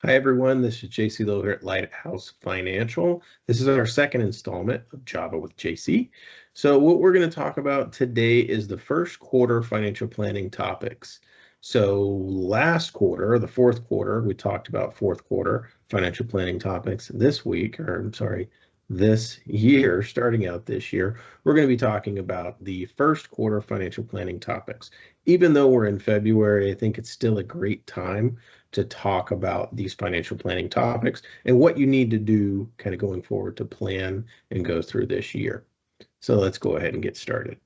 Hi, everyone. This is Jayce here at Lighthouse Financial. This is our second installment of Java with Jayce. So what we're going to talk about today is the first quarter financial planning topics. So last quarter, the fourth quarter, we talked about fourth quarter financial planning topics. This week, or I'm sorry, this year, starting out this year, we're going to be talking about the first quarter financial planning topics. Even though we're in February, I think it's still a great time to talk about these financial planning topics and what you need to do kind of going forward to plan and go through this year. So let's go ahead and get started.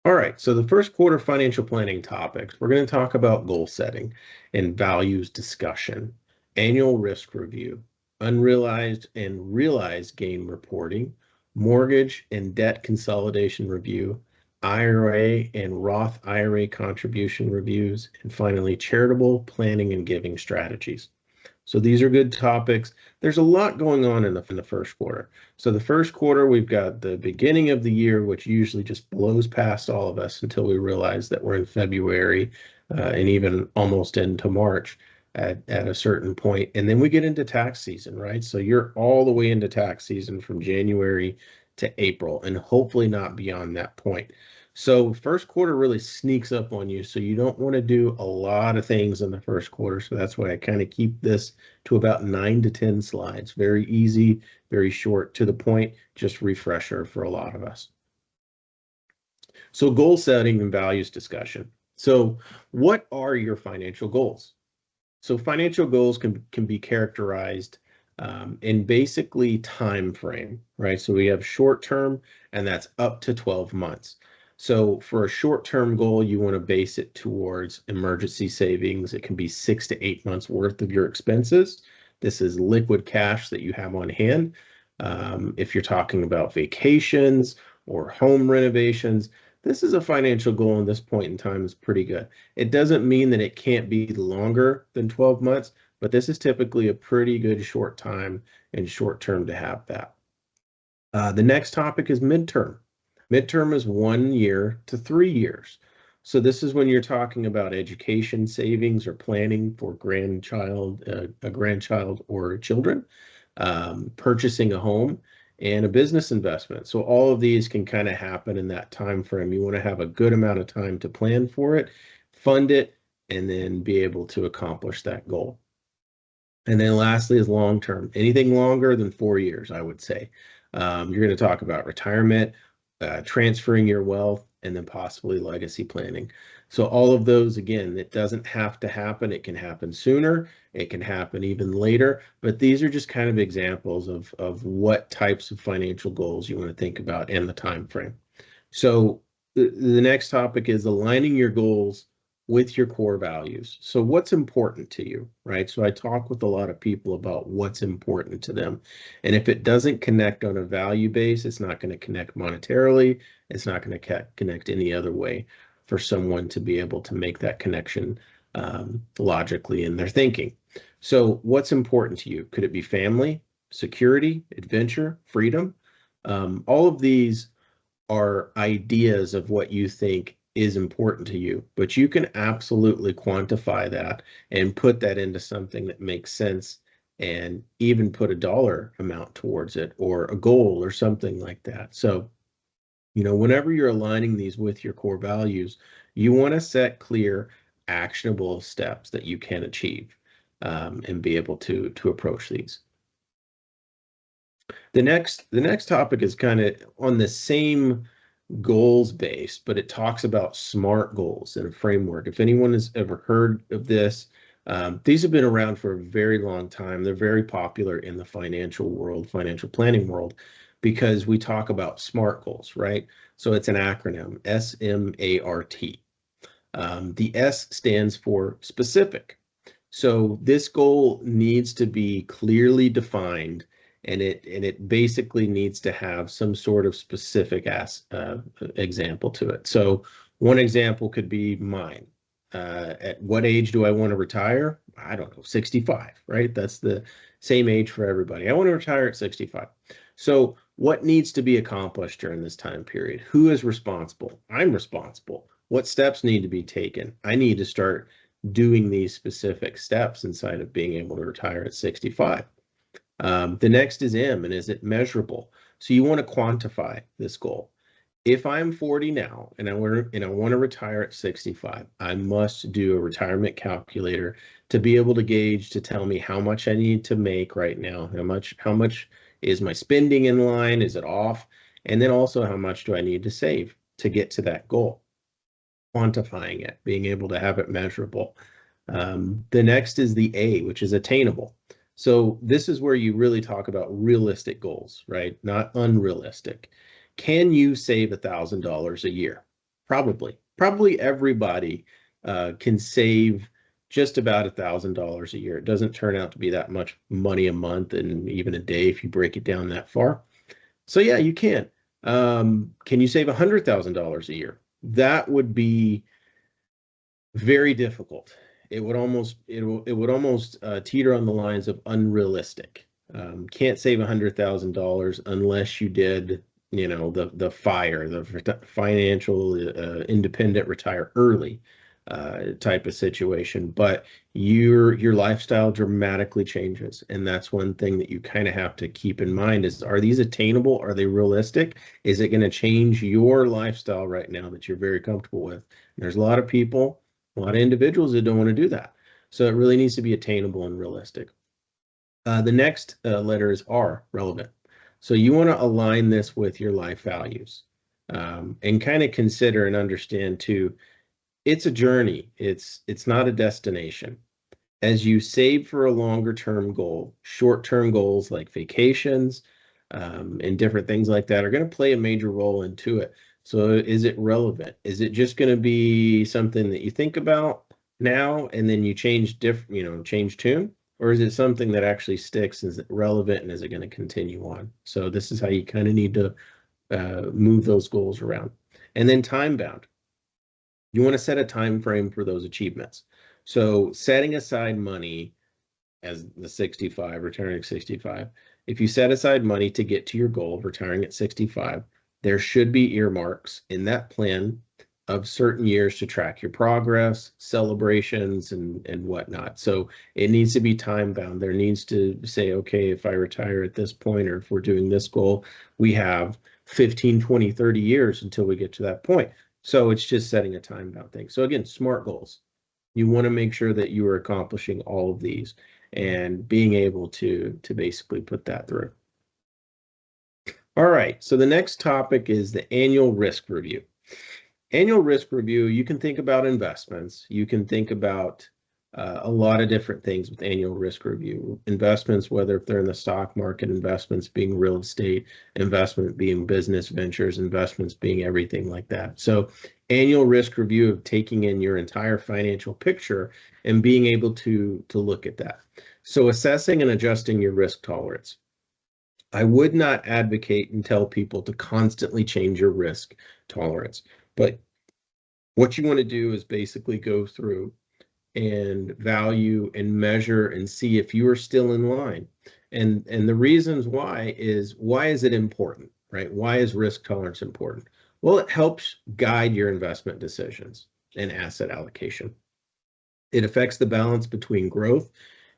All right, so the first quarter financial planning topics, we're going to talk about goal setting and values discussion, annual risk review, unrealized and realized gain reporting, mortgage and debt consolidation review, IRA and Roth IRA contribution reviews, and finally, charitable planning and giving strategies. So these are good topics. There's a lot going on in the first quarter. So the first quarter, we've got the beginning of the year, which usually just blows past all of us until we realize that we're in February and even almost into March at a certain point. And then we get into tax season, right? So you're all the way into tax season from January to April and hopefully not beyond that point. So first quarter really sneaks up on you. So you don't want to do a lot of things in the first quarter. So that's why I kind of keep this to about 9 to 10 slides. Very easy, very short, to the point, just refresher for a lot of us. So goal setting and values discussion. So what are your financial goals? So financial goals can be characterized in basically time frame, right? So we have short term, and that's up to 12 months. So for a short-term goal, you want to base it towards emergency savings. It can be 6 to 8 months worth of your expenses. This is liquid cash that you have on hand. If you're talking about vacations or home renovations, this is a financial goal in this point in time is pretty good. It doesn't mean that it can't be longer than 12 months, but this is typically a pretty good short time and short term to have that. The next topic is midterm. Midterm is 1 year to 3 years. So this is when you're talking about education savings or planning for a grandchild or children, purchasing a home, and a business investment. So all of these can kind of happen in that time frame. You want to have a good amount of time to plan for it, fund it, and then be able to accomplish that goal. And then lastly is long term. Anything longer than 4 years, I would say. You're going to talk about retirement, transferring your wealth, and then possibly legacy planning. So all of those, again, it doesn't have to happen. It can happen sooner. It can happen even later. But these are just kind of examples of what types of financial goals you want to think about and the time frame. So the next topic is aligning your goals with your core values. So what's important to you, right? So I talk with a lot of people about what's important to them. And if it doesn't connect on a value base, it's not going to connect monetarily. It's not going to connect any other way for someone to be able to make that connection logically in their thinking. So what's important to you? Could it be family, security, adventure, freedom? All of these are ideas of what you think is important to you, but you can absolutely quantify that and put that into something that makes sense and even put a dollar amount towards it or a goal or something like that. So, whenever you're aligning these with your core values, you want to set clear, actionable steps that you can achieve and be able to approach these. The next topic is kind of on the same goals based, but it talks about SMART goals in a framework. If anyone has ever heard of this, these have been around for a very long time. They're very popular in the financial world, financial planning world, because we talk about SMART goals, right? So it's an acronym, SMART. The S stands for specific. So this goal needs to be clearly defined, and it basically needs to have some sort of specific example to it. So one example could be mine. At what age do I want to retire? I don't know, 65, right? That's the same age for everybody. I want to retire at 65. So what needs to be accomplished during this time period? Who is responsible? I'm responsible. What steps need to be taken? I need to start doing these specific steps inside of being able to retire at 65. The next is M, and is it measurable? So you want to quantify this goal. If I'm 40 now and I want to retire at 65, I must do a retirement calculator to be able to gauge, to tell me how much I need to make right now, how much is my spending in line, is it off, and then also how much do I need to save to get to that goal. Quantifying it, being able to have it measurable. The next is the A, which is attainable. So this is where you really talk about realistic goals, right? Not unrealistic. Can you save $1,000 a year? Probably. Probably everybody can save just about $1,000 a year. It doesn't turn out to be that much money a month and even a day if you break it down that far. So yeah, you can. Can you save $100,000 a year? That would be very difficult. It would almost teeter on the lines of unrealistic. Can't save $100,000 unless you did, the FIRE, the financial independent retire early type of situation. But your lifestyle dramatically changes, and that's one thing that you kind of have to keep in mind is, are these attainable? Are they realistic? Is it going to change your lifestyle right now that you're very comfortable with? And there's a lot of people, a lot of individuals that don't want to do that. So it really needs to be attainable and realistic. The next letter is R, relevant. So you want to align this with your life values, and kind of consider and understand too, it's a journey. It's not a destination. As you save for a longer term goal, short-term goals like vacations, and different things like that are going to play a major role into it. So is it relevant? Is it just going to be something that you think about now and then you change change tune? Or is it something that actually sticks? Is it relevant, and is it going to continue on? So this is how you kind of need to move those goals around. And then time bound. You want to set a time frame for those achievements. So setting aside money as the 65, retiring at 65, if you set aside money to get to your goal of retiring at 65, there should be earmarks in that plan of certain years to track your progress, celebrations, and whatnot. So it needs to be time bound. There needs to say, okay, if I retire at this point, or if we're doing this goal, we have 15, 20, 30 years until we get to that point. So it's just setting a time bound thing. So again, SMART goals. You want to make sure that you are accomplishing all of these and being able to basically put that through. All right, so the next topic is the annual risk review. Annual risk review, you can think about investments. You can think about a lot of different things with annual risk review. Investments, whether if they're in the stock market, investments being real estate, investment being business ventures, investments being everything like that. So annual risk review of taking in your entire financial picture and being able to look at that. So assessing and adjusting your risk tolerance. I would not advocate and tell people to constantly change your risk tolerance, but what you want to do is basically go through and value and measure and see if you are still in line. And the reasons why is it important, right? Why is risk tolerance important? Well, it helps guide your investment decisions and asset allocation. It affects the balance between growth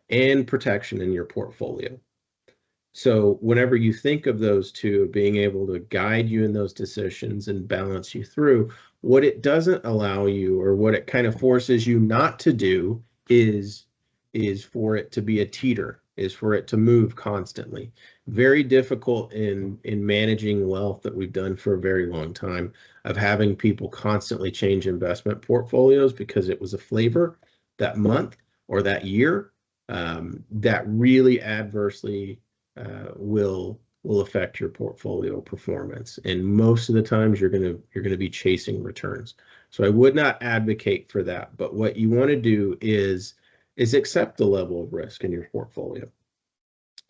and protection in your portfolio. So whenever you think of those two, being able to guide you in those decisions and balance you through, what it doesn't allow you, or what it kind of forces you not to do, is for it to be a teeter, is for it to move constantly. Very difficult in managing wealth that we've done for a very long time, of having people constantly change investment portfolios because it was a flavor that month or that year, that really adversely will affect your portfolio performance. And most of the times you're going to be chasing returns. So I would not advocate for that. But what you want to do is accept the level of risk in your portfolio.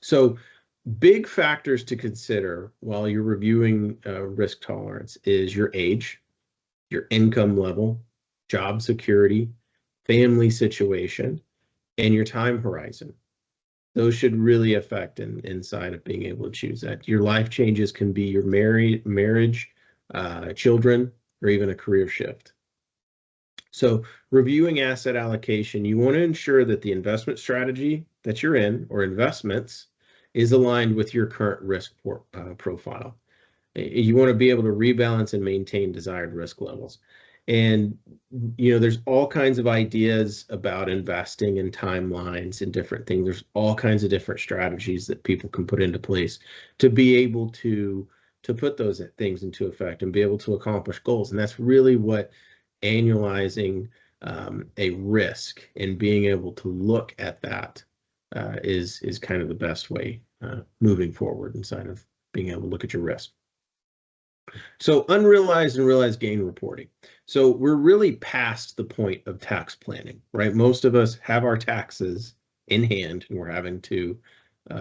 So big factors to consider while you're reviewing risk tolerance is your age, your income level, job security, family situation, and your time horizon. Those should really affect inside of being able to choose that. Your life changes can be your marriage, children, or even a career shift. So reviewing asset allocation, you want to ensure that the investment strategy that you're in or investments is aligned with your current risk profile. You want to be able to rebalance and maintain desired risk levels. And there's all kinds of ideas about investing and timelines and different things. There's all kinds of different strategies that people can put into place to be able to put those things into effect and be able to accomplish goals. And that's really what annualizing a risk and being able to look at that is kind of the best way moving forward inside of being able to look at your risk. So unrealized and realized gain reporting. So we're really past the point of tax planning, right? Most of us have our taxes in hand and we're having to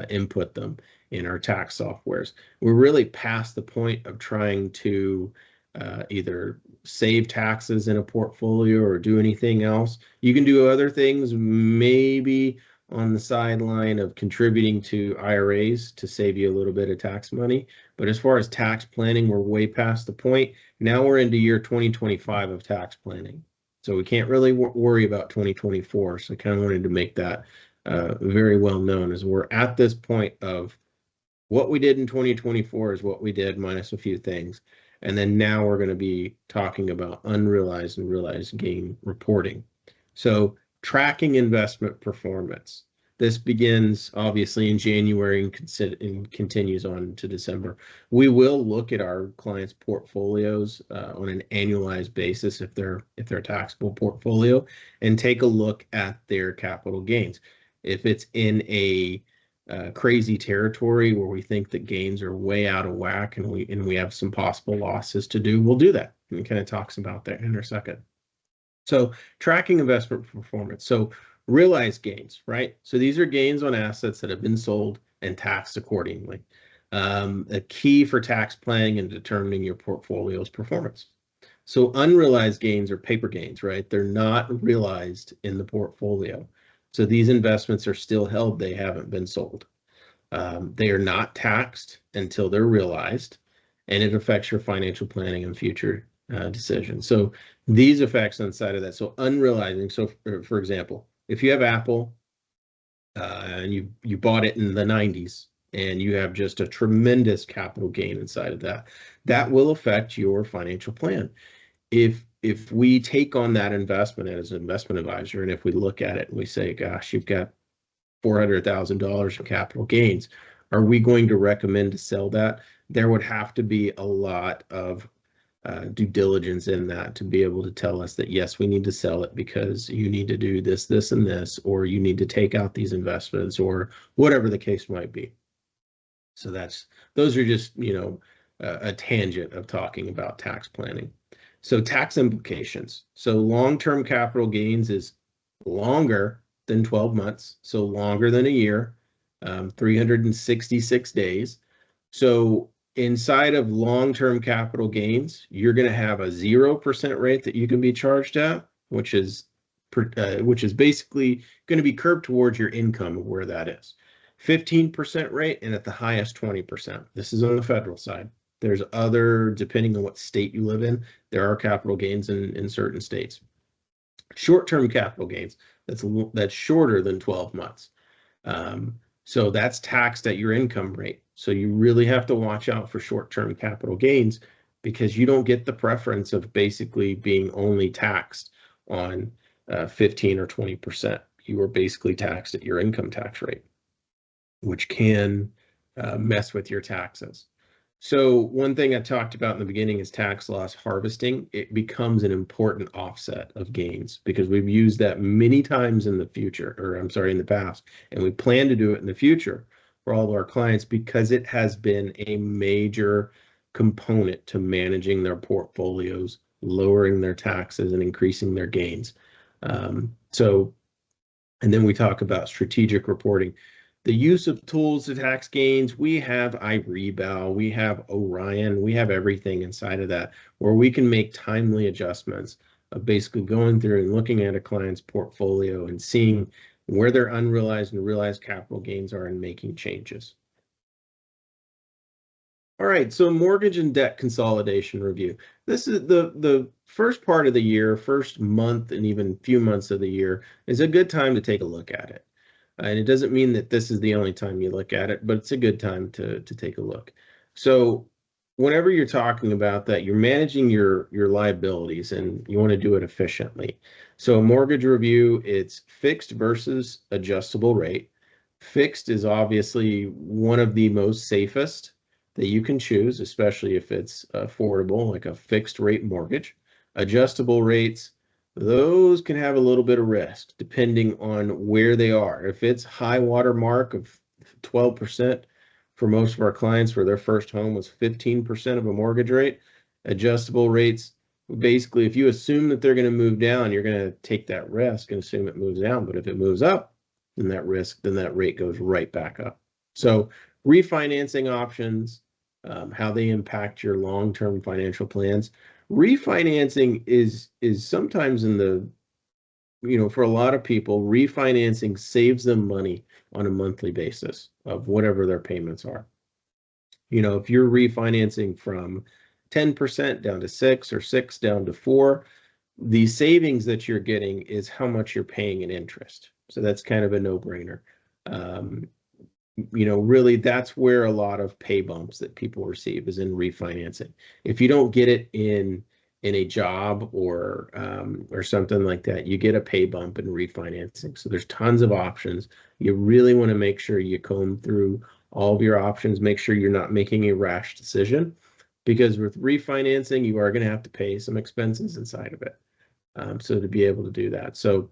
input them in our tax softwares. We're really past the point of trying to either save taxes in a portfolio or do anything else. You can do other things, maybe on the sideline of contributing to IRAs to save you a little bit of tax money. But as far as tax planning, we're way past the point. Now we're into year 2025 of tax planning. So we can't really worry about 2024. So I kind of wanted to make that very well known as we're at this point of what we did in 2024 is what we did minus a few things. And then now we're going to be talking about unrealized and realized gain reporting. So tracking investment performance. This begins obviously in January and continues on to December. We will look at our clients' portfolios on an annualized basis if they're taxable portfolio and take a look at their capital gains. If it's in a crazy territory where we think that gains are way out of whack and we have some possible losses to do, we'll do that. And kind of talks about that in a second. So tracking investment performance. So realized gains, right? So these are gains on assets that have been sold and taxed accordingly. A key for tax planning and determining your portfolio's performance. So unrealized gains are paper gains, right? They're not realized in the portfolio. So these investments are still held. They haven't been sold. They are not taxed until they're realized, and it affects your financial planning and future decisions. So these effects inside of that. So unrealizing. So for example, if you have Apple and you bought it in the 90s and you have just a tremendous capital gain inside of that, that will affect your financial plan. If we take on that investment as an investment advisor, and if we look at it and we say, gosh, you've got $400,000 in capital gains, are we going to recommend to sell that? There would have to be a lot of due diligence in that to be able to tell us that, yes, we need to sell it because you need to do this, this, and this, or you need to take out these investments, or whatever the case might be. So those are just, a tangent of talking about tax planning. So tax implications. So long-term capital gains is longer than 12 months, so longer than a year, 366 days. So inside of long-term capital gains, you're going to have a 0% rate that you can be charged at, which is basically going to be curved towards your income of where that is. 15% rate, and at the highest 20%. This is on the federal side. There's other, depending on what state you live in, there are capital gains in certain states. Short-term capital gains, that's shorter than 12 months. So that's taxed at your income rate. So you really have to watch out for short-term capital gains because you don't get the preference of basically being only taxed on 15 or 20%. You are basically taxed at your income tax rate, which can mess with your taxes. So one thing I talked about in the beginning is tax loss harvesting. It becomes an important offset of gains because we've used that many times in the future, or I'm sorry, in the past, and we plan to do it in the future for all of our clients because it has been a major component to managing their portfolios, lowering their taxes, and increasing their gains. And then we talk about strategic reporting. The use of tools to tax gains, we have iRebal, we have Orion, we have everything inside of that where we can make timely adjustments of basically going through and looking at a client's portfolio and seeing where their unrealized and realized capital gains are and making changes. All right, so mortgage and debt consolidation review. This is the first part of the year, first month and even few months of the year is a good time to take a look at it. And it doesn't mean that this is the only time you look at it, but it's a good time to take a look. So whenever you're talking about that, you're managing your liabilities and you want to do it efficiently. So a mortgage review, it's fixed versus adjustable rate. Fixed is obviously one of the most safest that you can choose, especially if it's affordable, like a fixed rate mortgage. Adjustable rates, those can have a little bit of risk depending on where they are. If it's high water mark of 12% for most of our clients where their first home was 15% of a mortgage rate, adjustable rates, basically, if you assume that they're going to move down, you're going to take that risk and assume it moves down. But if it moves up, then that rate goes right back up. So refinancing options, how they impact your long-term financial plans. Refinancing is sometimes in the, for a lot of people, refinancing saves them money on a monthly basis of whatever their payments are. If you're refinancing from 10% down to 6 or 6 down to 4, the savings that you're getting is how much you're paying in interest. So that's kind of a no-brainer. Really that's where a lot of pay bumps that people receive is in refinancing. If you don't get it in a job or something like that, you get a pay bump in refinancing. So there's tons of options. You really want to make sure you comb through all of your options, make sure you're not making a rash decision, because with refinancing, you are going to have to pay some expenses inside of it. So to be able to do that. So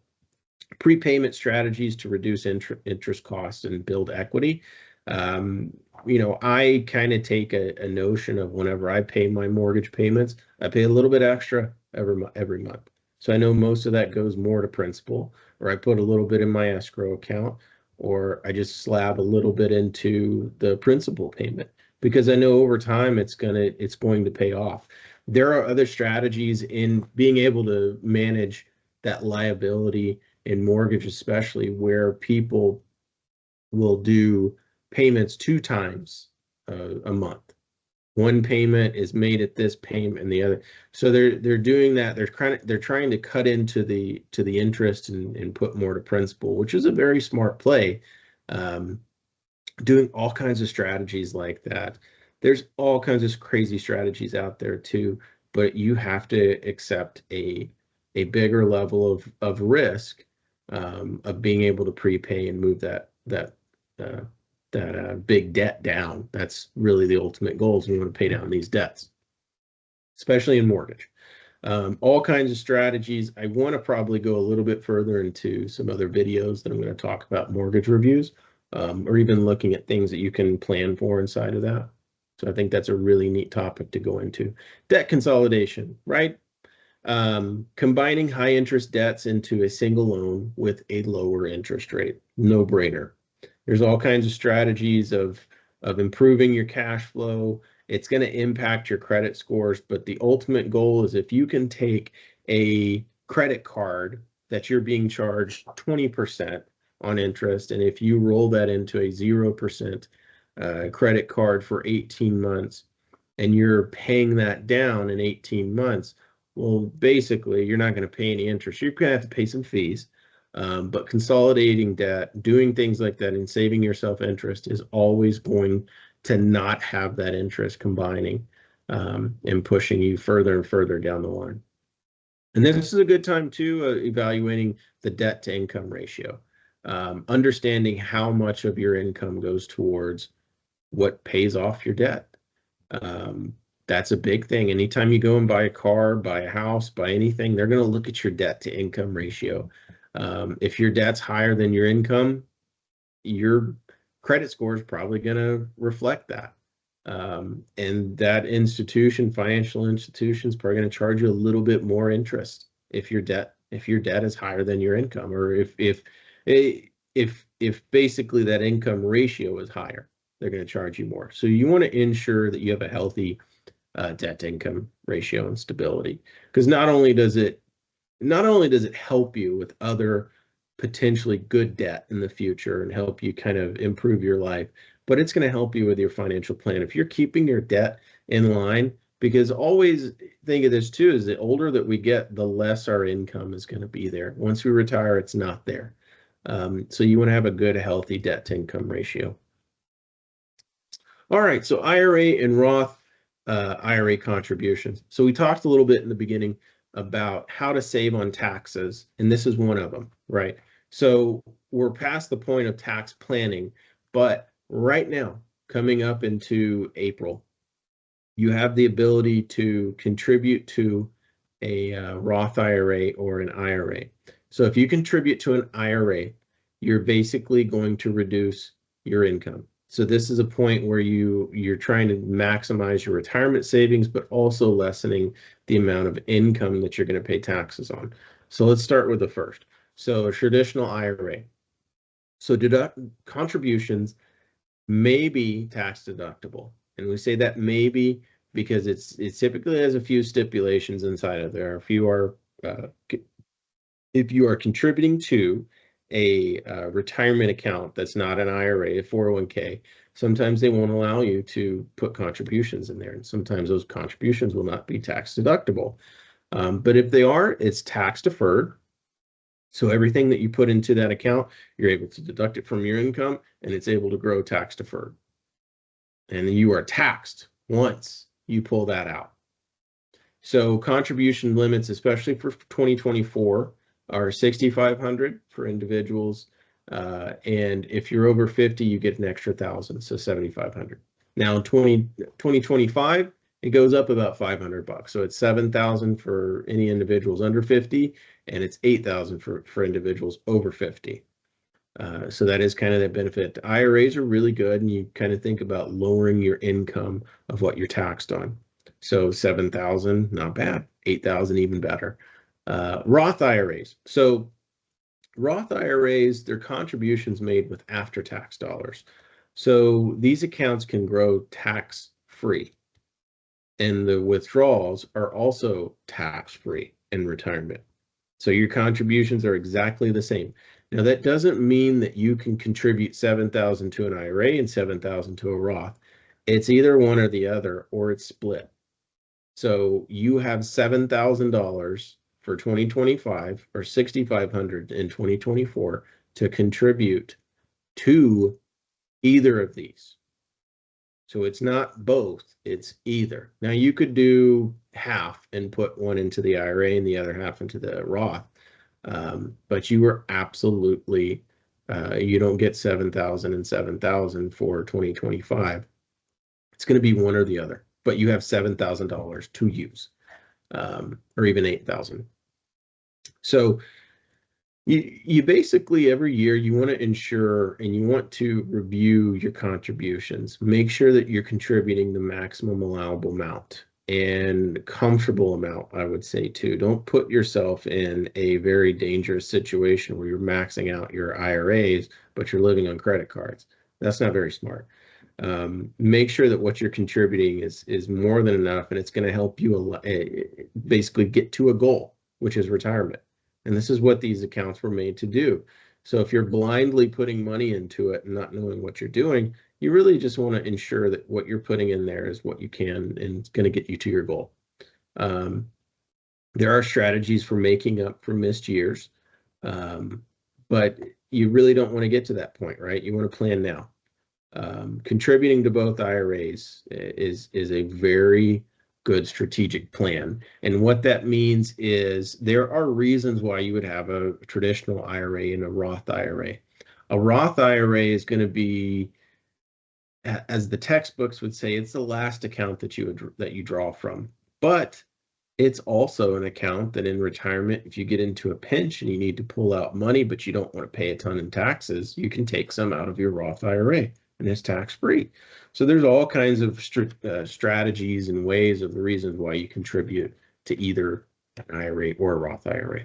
prepayment strategies to reduce interest costs and build equity. I kind of take a notion of whenever I pay my mortgage payments, I pay a little bit extra every month. So I know most of that goes more to principal, or I put a little bit in my escrow account, or I just slab a little bit into the principal payment because I know over time it's going to pay off. There are other strategies in being able to manage that liability in mortgage, especially where people will do payments 2 times a month. One payment is made at this payment and the other. So they're doing that. They're trying to cut into the interest and put more to principal, which is a very smart play. Doing all kinds of strategies like that. There's all kinds of crazy strategies out there too, but you have to accept a bigger level of risk, of being able to prepay and move that big debt down. That's really the ultimate goal, is you want to pay down these debts, especially in mortgage. All kinds of strategies. I want to probably go a little bit further into some other videos that I'm going to talk about mortgage reviews, or even looking at things that you can plan for inside of that. So I think that's a really neat topic to go into. Debt consolidation, right? Combining high interest debts into a single loan with a lower interest rate. No brainer. There's all kinds of strategies of improving your cash flow. It's going to impact your credit scores, but the ultimate goal is if you can take a credit card that you're being charged 20% on interest, and if you roll that into a 0% credit card for 18 months, and you're paying that down in 18 months, well, basically, you're not going to pay any interest. You're going to have to pay some fees. But consolidating debt, doing things like that, and saving yourself interest is always going to not have that interest combining, and pushing you further and further down the line. And this is a good time too, evaluating the debt to income ratio, understanding how much of your income goes towards what pays off your debt. That's a big thing. Anytime you go and buy a car, buy a house, buy anything, they're going to look at your debt to income ratio. If your debt's higher than your income, your credit score is probably going to reflect that. And that financial institution, is probably going to charge you a little bit more interest if your debt is higher than your income, or if basically that income ratio is higher, they're going to charge you more. So you want to ensure that you have a healthy debt to income ratio and stability, because not only does it help you with other potentially good debt in the future and help you kind of improve your life, but it's going to help you with your financial plan. If you're keeping your debt in line, because always think of this too, is the older that we get, the less our income is going to be there. Once we retire, it's not there. So you want to have a good, healthy debt to income ratio. All right, so IRA and Roth IRA contributions. So we talked a little bit in the beginning about how to save on taxes, and this is one of them, right? So we're past the point of tax planning, but right now, coming up into April, you have the ability to contribute to a Roth IRA or an IRA. So if you contribute to an IRA, you're basically going to reduce your income. So this is a point where you're trying to maximize your retirement savings, but also lessening the amount of income that you're going to pay taxes on. So let's start with the first. So a traditional IRA. So deduct contributions may be tax deductible. And we say that maybe because it typically has a few stipulations inside of there. If you are contributing to a retirement account that's not an IRA, a 401k, sometimes they won't allow you to put contributions in there. And sometimes those contributions will not be tax deductible. But if they are, it's tax deferred. So everything that you put into that account, you're able to deduct it from your income, and it's able to grow tax deferred. And you are taxed once you pull that out. So contribution limits, especially for 2024, are 6,500 for individuals. And if you're over 50, you get an extra 1,000, so 7,500. Now in 2025, it goes up about $500. So it's 7,000 for any individuals under 50, and it's 8,000 for individuals over 50. So that is kind of the benefit. IRAs are really good, and you kind of think about lowering your income of what you're taxed on. So 7,000, not bad. 8,000, even better. Roth IRAs. So Roth IRAs, they're contributions made with after-tax dollars. So these accounts can grow tax-free, and the withdrawals are also tax-free in retirement. So your contributions are exactly the same. Now that doesn't mean that you can contribute 7,000 to an IRA and 7,000 to a Roth. It's either one or the other, or it's split. So you have $7,000 for 2025 or 6,500 in 2024 to contribute to either of these. So it's not both, it's either. Now you could do half and put one into the IRA and the other half into the Roth. But you were absolutely, you don't get 7,000 and 7,000 for 2025. It's going to be one or the other, but you have $7,000 to use, or even 8,000. So you basically every year you want to ensure and you want to review your contributions. Make sure that you're contributing the maximum allowable amount and comfortable amount, I would say too. Don't put yourself in a very dangerous situation where you're maxing out your IRAs, but you're living on credit cards. That's not very smart. Make sure that what you're contributing is more than enough, and it's going to help you basically get to a goal, which is retirement. And this is what these accounts were made to do. So if you're blindly putting money into it and not knowing what you're doing, you really just want to ensure that what you're putting in there is what you can and it's going to get you to your goal. There are strategies for making up for missed years, but you really don't want to get to that point, right? You want to plan now. Contributing to both IRAs is a very good strategic plan. And what that means is there are reasons why you would have a traditional IRA and a Roth IRA. A Roth IRA is going to be, as the textbooks would say, it's the last account that you draw from. But it's also an account that in retirement, if you get into a pinch and you need to pull out money, but you don't want to pay a ton in taxes, you can take some out of your Roth IRA. And it's tax-free. So there's all kinds of strategies and ways of the reasons why you contribute to either an IRA or a Roth IRA.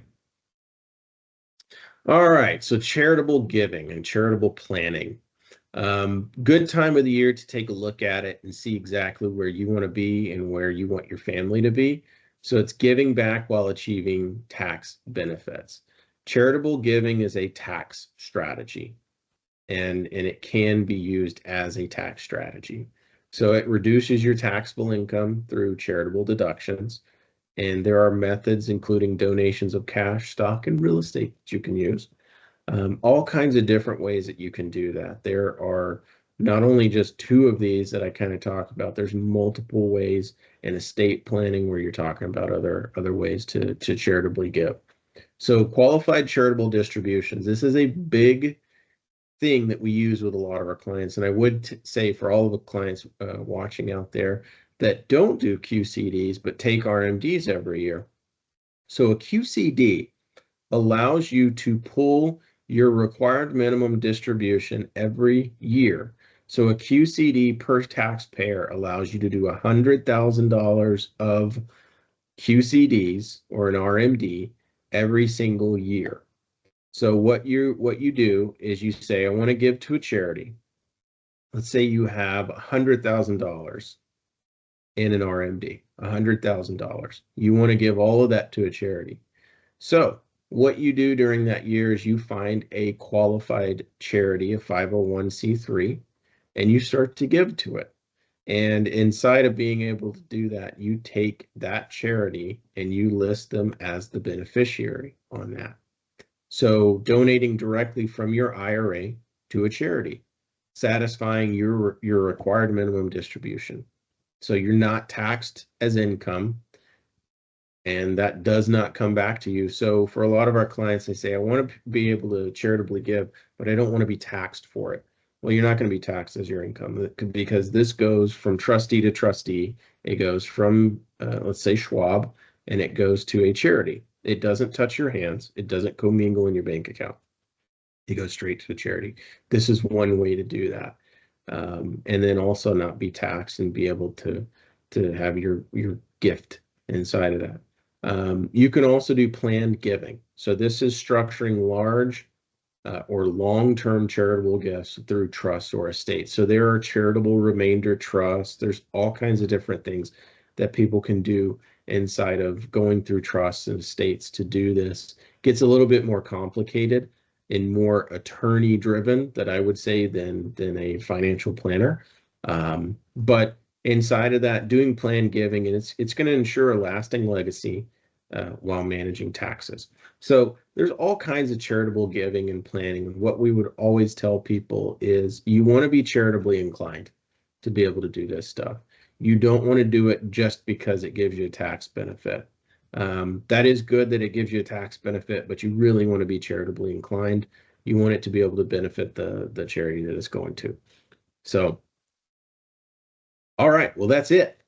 All right, so charitable giving and charitable planning. Good time of the year to take a look at it and see exactly where you want to be and where you want your family to be. So it's giving back while achieving tax benefits. Charitable giving is a tax strategy. and it can be used as a tax strategy. So it reduces your taxable income through charitable deductions. And there are methods, including donations of cash, stock, and real estate that you can use. All kinds of different ways that you can do that. There are not only just two of these that I kind of talk about, there's multiple ways in estate planning where you're talking about other ways to charitably give. So qualified charitable distributions, this is a big thing that we use with a lot of our clients. And I would say for all of the clients watching out there that don't do QCDs, but take RMDs every year. So a QCD allows you to pull your required minimum distribution every year. So a QCD per taxpayer allows you to do $100,000 of QCDs or an RMD every single year. So what you do is you say, I want to give to a charity. Let's say you have $100,000 in an RMD, $100,000. You want to give all of that to a charity. So what you do during that year is you find a qualified charity, a 501c3, and you start to give to it. And inside of being able to do that, you take that charity and you list them as the beneficiary on that. So donating directly from your IRA to a charity, satisfying your required minimum distribution. So you're not taxed as income, and that does not come back to you. So for a lot of our clients, they say, I want to be able to charitably give, but I don't want to be taxed for it. Well, you're not going to be taxed as your income because this goes from trustee to trustee. It goes from, let's say, Schwab, and it goes to a charity. It doesn't touch your hands. It doesn't commingle in your bank account. It goes straight to the charity. This is one way to do that. And then also not be taxed and be able to have your gift inside of that. You can also do planned giving. So this is structuring large or long-term charitable gifts through trust or estate. So there are charitable remainder trusts. There's all kinds of different things that people can do inside of going through trusts and estates to do this. It gets a little bit more complicated and more attorney driven, that I would say, than a financial planner. But inside of that, doing planned giving, and it's going to ensure a lasting legacy while managing taxes. So there's all kinds of charitable giving and planning. And what we would always tell people is you want to be charitably inclined to be able to do this stuff. You don't want to do it just because it gives you a tax benefit. That is good that it gives you a tax benefit, but you really want to be charitably inclined. You want it to be able to benefit the charity that it's going to. So, all right, well, that's it.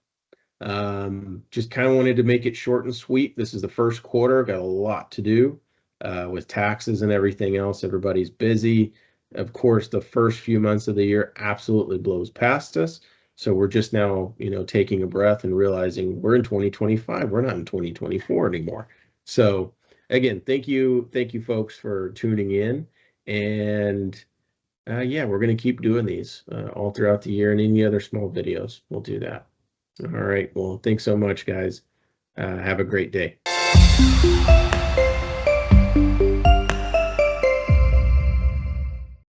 Just kind of wanted to make it short and sweet. This is the first quarter, got a lot to do with taxes and everything else. Everybody's busy. Of course, the first few months of the year absolutely blows past us. So we're just now, taking a breath and realizing we're in 2025. We're not in 2024 anymore. So again, thank you folks for tuning in. And yeah, we're going to keep doing these all throughout the year, and any other small videos, we'll do that. All right. Well, thanks so much, guys. Have a great day.